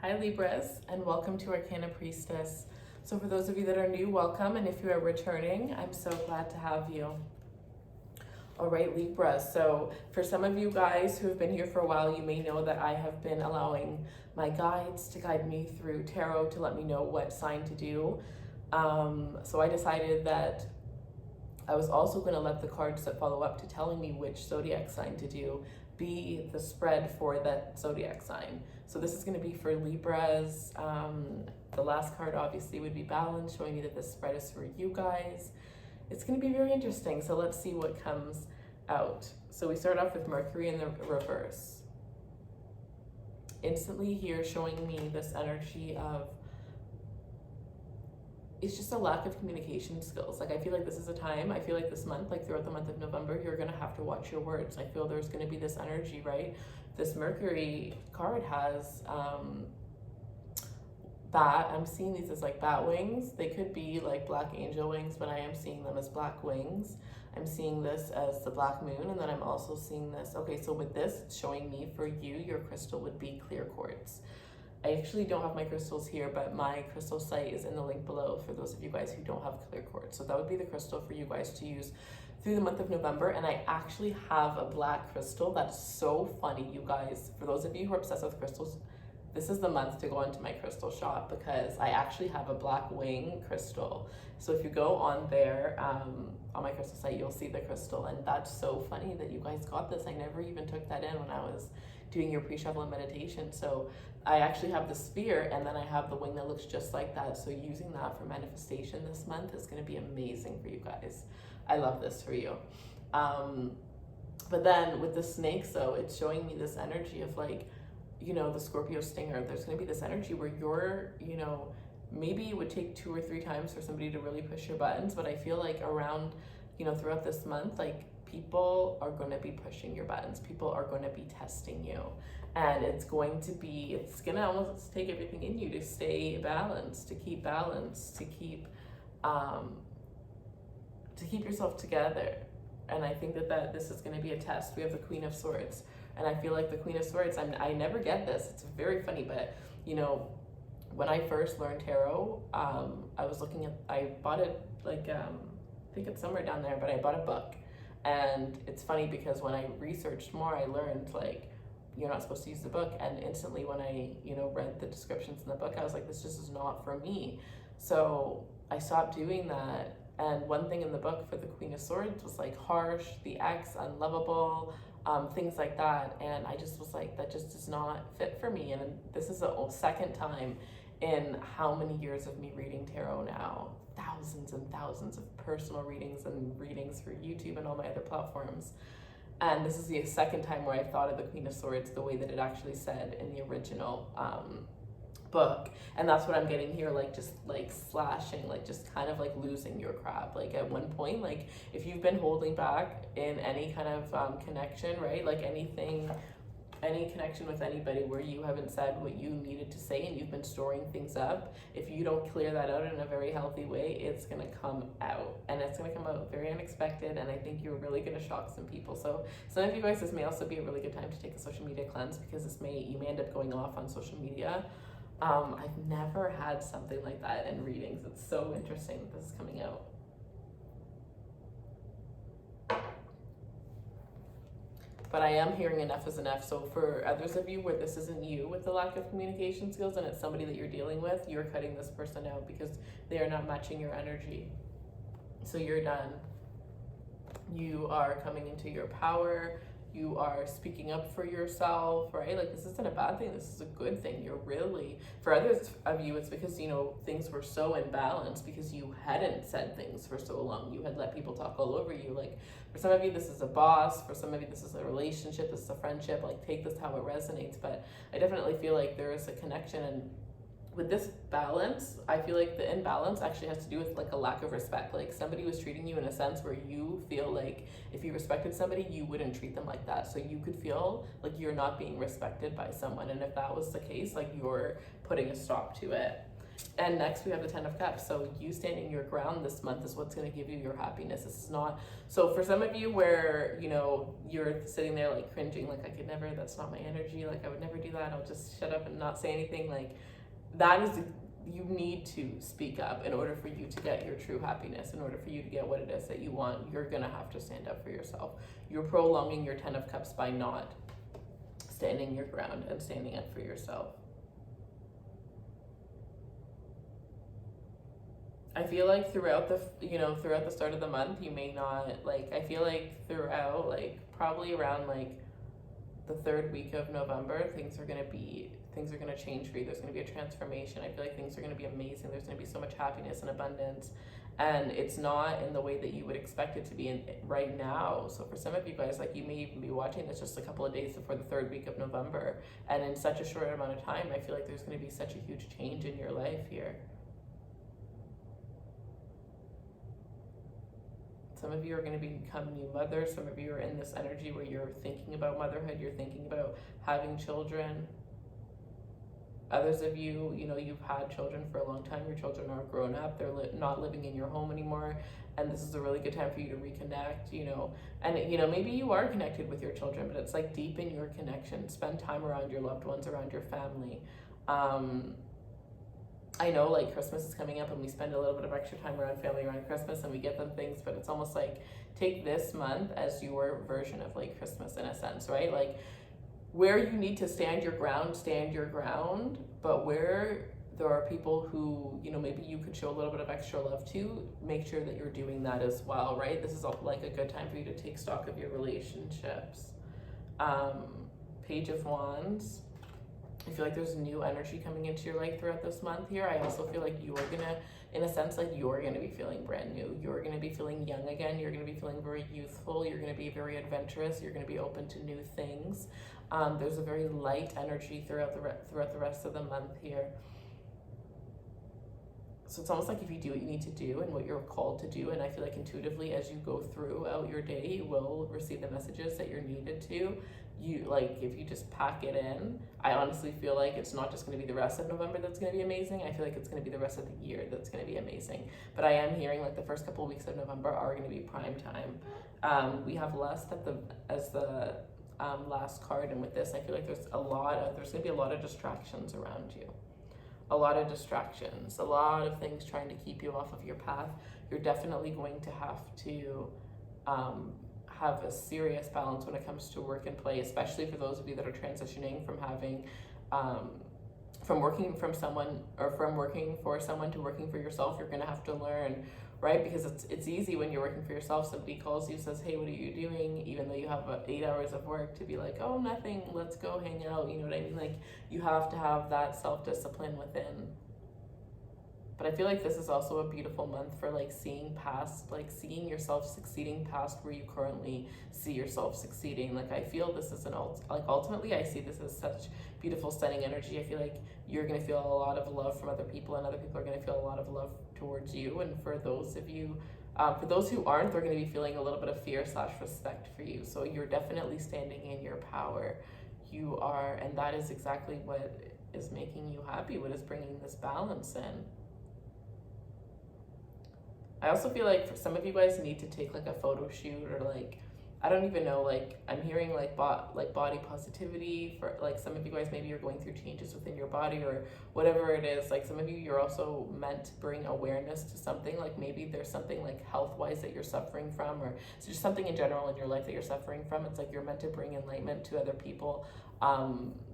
Hi Libras, and welcome to Arcana Priestess. So for those of you that are new, welcome, and if you are returning, I'm so glad to have you. All right, Libra, so for some of you guys who have been here for a while, you may know that I have been allowing my guides to guide me through tarot to let me know what sign to do. So I decided that I was also going to let the cards that follow up to telling me which zodiac sign to do be the spread for that zodiac sign. So this is going to be for Libras. The last card obviously would be balance, showing me that this spread is for you guys. It's going to be very interesting. So let's see what comes out. So we start off with Mercury in the reverse. Instantly here showing me this energy of, it's just a lack of communication skills. Like I feel like this is a time, I feel like this month, like throughout the month of November, you're gonna have to watch your words. I feel there's gonna be this energy, right? This Mercury card has bat. I'm seeing these as like bat wings. They could be like black angel wings, but I am seeing them as black wings. I'm seeing this as the black moon, and then I'm also seeing this. Okay, so with this, it's showing me for you, your crystal would be clear quartz. I actually don't have my crystals here, but my crystal site is in the link below for those of you guys who don't have clear quartz. So that would be the crystal for you guys to use through the month of November. And I actually have a black crystal. That's so funny, you guys. For those of you who are obsessed with crystals, this is the month to go into my crystal shop because I actually have a black wing crystal. So if you go on there, on my crystal site, you'll see the crystal. And that's so funny that you guys got this. I never even took that in when I was doing your pre-shuffle and meditation. So I actually have the sphere, and then I have the wing that looks just like that. So using that for manifestation this month is going to be amazing for you guys. I love this for you. But then with the snakes though, it's showing me this energy of like, you know, the Scorpio stinger. There's going to be this energy where you're, you know, maybe it would take 2 or 3 times for somebody to really push your buttons, but I feel like around, you know, throughout this month, like people are going to be pushing your buttons. People are going to be testing you. And it's going to almost take everything in you to stay balanced, to keep balance, to keep yourself together. And I think that this is going to be a test. We have the Queen of Swords. And I feel like the Queen of Swords, I never get this. It's very funny, but you know, when I first learned tarot, I bought it like, I think it's somewhere down there, but I bought a book. And it's funny because when I researched more, I learned like, you're not supposed to use the book. And instantly when I, you know, read the descriptions in the book, I was like, this just is not for me. So I stopped doing that. And one thing in the book for the Queen of Swords was like harsh, the ex, unlovable, things like that. And I just was like, that just does not fit for me. And this is the second time in how many years of me reading tarot now, thousands and thousands of personal readings and readings for YouTube and all my other platforms. And this is the second time where I've thought of the Queen of Swords the way that it actually said in the original book. And that's what I'm getting here, like just like slashing, like just kind of like losing your crap. Like at one point, like if you've been holding back in any kind of connection, right? Like any connection with anybody where you haven't said what you needed to say and you've been storing things up, if you don't clear that out in a very healthy way, it's going to come out, and it's going to come out very unexpected, and I think you're really going to shock some people. So some of you guys, this may also be a really good time to take a social media cleanse, because you may end up going off on social media. I've never had something like that in readings. It's so interesting that this is coming out. But I am hearing enough is enough. So for others of you where this isn't you with the lack of communication skills and it's somebody that you're dealing with, you're cutting this person out because they are not matching your energy. So you're done. You are coming into your power. You are speaking up for yourself, right? Like this isn't a bad thing. This is a good thing. You're really, for others of you, it's because, you know, things were so imbalanced because you hadn't said things for so long. You had let people talk all over you. Like for some of you, this is a boss. For some of you, this is a relationship. This is a friendship. Like take this how it resonates. But I definitely feel like there is a connection, and with this balance, I feel like the imbalance actually has to do with like a lack of respect. Like somebody was treating you in a sense where you feel like if you respected somebody, you wouldn't treat them like that. So you could feel like you're not being respected by someone. And if that was the case, like you're putting a stop to it. And next we have the Ten of Cups. So you standing your ground this month is what's going to give you your happiness. This is not, so for some of you where, you know, you're sitting there like cringing, like I could never, that's not my energy, like I would never do that, I'll just shut up and not say anything, like that is, you need to speak up in order for you to get your true happiness. In order for you to get what it is that you want, you're gonna have to stand up for yourself. You're prolonging your Ten of Cups by not standing your ground and standing up for yourself. I feel like throughout the, you know, throughout the start of the month, you may not, like, I feel like throughout, like, probably around, like, the third week of November, things are going to change for you. There's going to be a transformation. I feel like things are going to be amazing. There's going to be so much happiness and abundance. And it's not in the way that you would expect it to be in right now. So for some of you guys, like, you may even be watching this just a couple of days before the third week of November. And in such a short amount of time, I feel like there's going to be such a huge change in your life here. Some of you are going to become new mothers. Some of you are in this energy where you're thinking about motherhood. You're thinking about having children. Others of you, you know, you've had children for a long time. Your children are grown up. They're not living in your home anymore. And this is a really good time for you to reconnect, you know. And, you know, maybe you are connected with your children, but it's like deepen your connection. Spend time around your loved ones, around your family. I know like Christmas is coming up and we spend a little bit of extra time around family around Christmas and we get them things, but it's almost like take this month as your version of like Christmas in a sense, right? Like where you need to stand your ground, but where there are people who, you know, maybe you could show a little bit of extra love to, make sure that you're doing that as well, right? This is like a good time for you to take stock of your relationships. Page of Wands. I feel like there's new energy coming into your life throughout this month here. I also feel like you're gonna, in a sense, like you're gonna be feeling brand new. You're gonna be feeling young again. You're gonna be feeling very youthful. You're gonna be very adventurous. You're gonna be open to new things. There's a very light energy throughout the rest of the month here. So it's almost like if you do what you need to do and what you're called to do, and I feel like intuitively as you go throughout your day, you will receive the messages that you're needed to. You like, if you just pack it in, I honestly feel like it's not just going to be the rest of November that's going to be amazing. I feel like it's going to be the rest of the year that's going to be amazing. But I am hearing like the first couple of weeks of November are going to be prime time. We have lust as the last card, and with this, I feel like there's going to be a lot of distractions around you. A lot of distractions, a lot of things trying to keep you off of your path. You're definitely going to have to have a serious balance when it comes to work and play, especially for those of you that are transitioning from having, from working for someone to working for yourself. You're gonna have to learn, right? Because it's easy when you're working for yourself. Somebody calls you, says, hey, what are you doing? Even though you have 8 hours of work, to be like, oh, nothing, let's go hang out. You know what I mean? Like you have to have that self-discipline within. But I feel like this is also a beautiful month for like seeing yourself succeeding past where you currently see yourself succeeding. Like I feel this is ultimately I see this as such beautiful, stunning energy. I feel like you're gonna feel a lot of love from other people, and other people are gonna feel a lot of love towards you. And for those of you, for those who aren't, they're gonna be feeling a little bit of fear/respect for you. So you're definitely standing in your power. You are, and that is exactly what is making you happy, what is bringing this balance in. I also feel like for some of you guys need to take like a photo shoot, or like, I don't even know, like I'm hearing like body positivity for like some of you guys. Maybe you're going through changes within your body or whatever it is. Like some of you, you're also meant to bring awareness to something. Like maybe there's something like health-wise that you're suffering from, or it's just something in general in your life that you're suffering from. It's like you're meant to bring enlightenment to other people.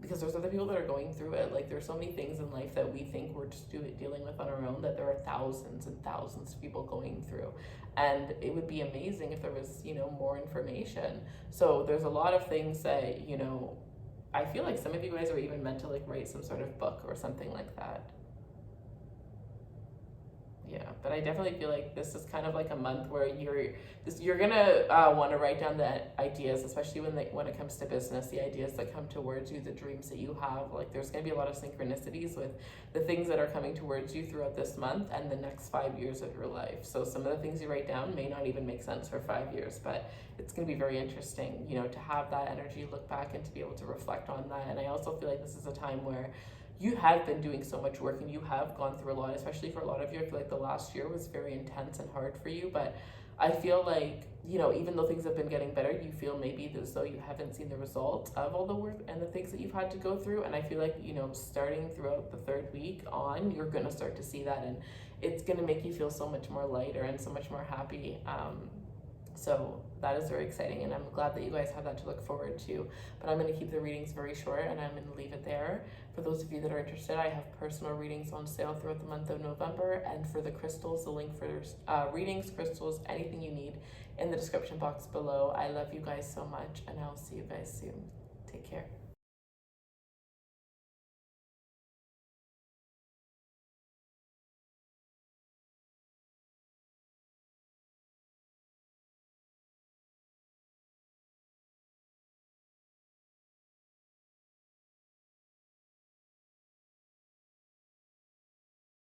Because there's other people that are going through it. Like there's so many things in life that we think we're just dealing with on our own, that there are thousands and thousands of people going through. And it would be amazing if there was, you know, more information. So there's a lot of things that, you know, I feel like some of you guys are even meant to like write some sort of book or something like that. Yeah, but I definitely feel like this is kind of like a month where you're gonna want to write down the ideas, especially when it comes to business, the ideas that come towards you, the dreams that you have. Like there's gonna be a lot of synchronicities with the things that are coming towards you throughout this month and the next 5 years of your life. So some of the things you write down may not even make sense for 5 years, but it's gonna be very interesting, you know, to have that energy, look back and to be able to reflect on that. And I also feel like this is a time where you have been doing so much work and you have gone through a lot, especially for a lot of you. I feel like the last year was very intense and hard for you, but I feel like, you know, even though things have been getting better, you feel maybe as though you haven't seen the result of all the work and the things that you've had to go through. And I feel like, you know, starting throughout the third week on, you're going to start to see that, and it's going to make you feel so much more lighter and so much more happy. So that is very exciting, and I'm glad that you guys have that to look forward to. But I'm going to keep the readings very short, and I'm going to leave it there. For those of you that are interested, I have personal readings on sale throughout the month of November, and for the crystals, the link for readings, crystals, anything you need in the description box below. I love you guys so much, and I'll see you guys soon. Take care.